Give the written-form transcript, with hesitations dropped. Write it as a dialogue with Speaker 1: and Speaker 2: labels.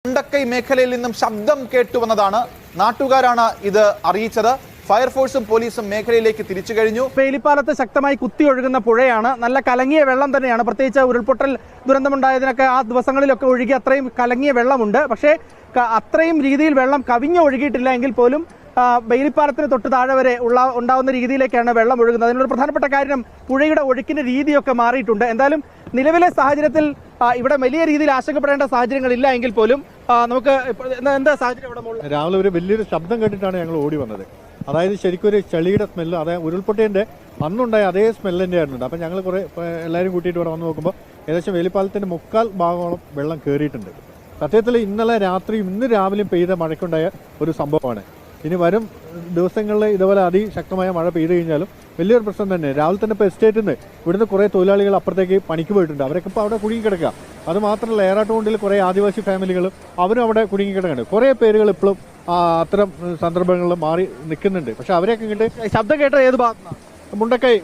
Speaker 1: മുണ്ടക്കൈ മേഖലയിൽ നിന്നും ശബ്ദം കേട്ടുവന്നതാണ്. നാട്ടുകാരാണ് ഇത് അറിയിച്ചത്. ഫയർഫോഴ്സും പോലീസും മേഖലയിലേക്ക് തിരിച്ചു കഴിഞ്ഞു.
Speaker 2: വേലിപ്പാലത്ത് ശക്തമായി കുത്തിയൊഴുകുന്ന പുഴയാണ്. നല്ല കലങ്ങിയ വെള്ളം തന്നെയാണ്. പ്രത്യേകിച്ച് ഉരുൾപൊട്ടൽ ദുരന്തമുണ്ടായതിനൊക്കെ ആ ദിവസങ്ങളിലൊക്കെ ഒഴുകി അത്രയും കലങ്ങിയ വെള്ളമുണ്ട്. പക്ഷേ അത്രയും രീതിയിൽ വെള്ളം കവിഞ്ഞൊഴുകിയിട്ടില്ല എങ്കിൽ പോലും വേലിപ്പാലത്തിന് തൊട്ട് താഴെ വരെ ഉണ്ടാവുന്ന രീതിയിലേക്കാണ് വെള്ളം ഒഴുകുന്നത്. അതിനൊരു പ്രധാനപ്പെട്ട കാര്യം പുഴയുടെ ഒഴുക്കിന്റെ രീതിയൊക്കെ മാറിയിട്ടുണ്ട്. എന്തായാലും നിലവിലെ സാഹചര്യത്തിൽ ഇവിടെ വലിയ രീതിയിൽ ആശങ്കപ്പെടേണ്ട സാഹചര്യങ്ങളില്ല എങ്കിൽ പോലും നമുക്ക് എന്താ സാഹചര്യം ഇവിടെ
Speaker 3: രാവിലെ ഒരു വലിയൊരു ശബ്ദം കേട്ടിട്ടാണ് ഞങ്ങൾ ഓടി വന്നത്. അതായത് ശരിക്കും ഒരു ചെളിയുടെ സ്മെല്ല്, അതായത് ഉരുൾപൊട്ടിൻ്റെ അന്നുണ്ടായ അതേ സ്മെല്ല് തന്നെ ആയിരുന്നു. അപ്പം ഞങ്ങൾ കുറേ എല്ലാവരും കൂട്ടിയിട്ട് ഇവിടെ വന്ന് നോക്കുമ്പോൾ ഏകദേശം വേലിപ്പാലത്തിൻ്റെ 3/4 ഭാഗത്തോളം വെള്ളം കയറിയിട്ടുണ്ട്. സത്യത്തിൽ ഇന്നലെ രാത്രിയും ഇന്ന് രാവിലെയും പെയ്ത മഴയ്ക്കുണ്ടായ ഒരു സംഭവമാണ്. ഇനി വരും ദിവസങ്ങളിൽ ഇതുപോലെ അതിശക്തമായ മഴ പെയ്തു കഴിഞ്ഞാലും വലിയൊരു പ്രശ്നം തന്നെ. രാവിലെ തന്നെ ഇപ്പോൾ എസ്റ്റേറ്റിൽ നിന്ന് ഇവിടുന്ന് കുറേ തൊഴിലാളികൾ അപ്പുറത്തേക്ക് പണിക്ക് പോയിട്ടുണ്ട്. അവരൊക്കെ ഇപ്പോൾ അവിടെ കുടുങ്ങിക്കിടക്കുക. അത് മാത്രമല്ല ഏറാട്ടുകൊണ്ടിൽ കുറേ ആദിവാസി ഫാമിലികളും അവരും അവിടെ കുടുങ്ങിക്കിടക്കുന്നുണ്ട്. കുറേ പേരുകൾ ഇപ്പോഴും അത്തരം സന്ദർഭങ്ങളിൽ മാറി നിൽക്കുന്നുണ്ട്. പക്ഷെ അവരെയൊക്കെ ഇങ്ങോട്ട്
Speaker 2: ശബ്ദം കേട്ടത് ഏത് ഭാഗത്താണ്?
Speaker 3: മുണ്ടക്കൈ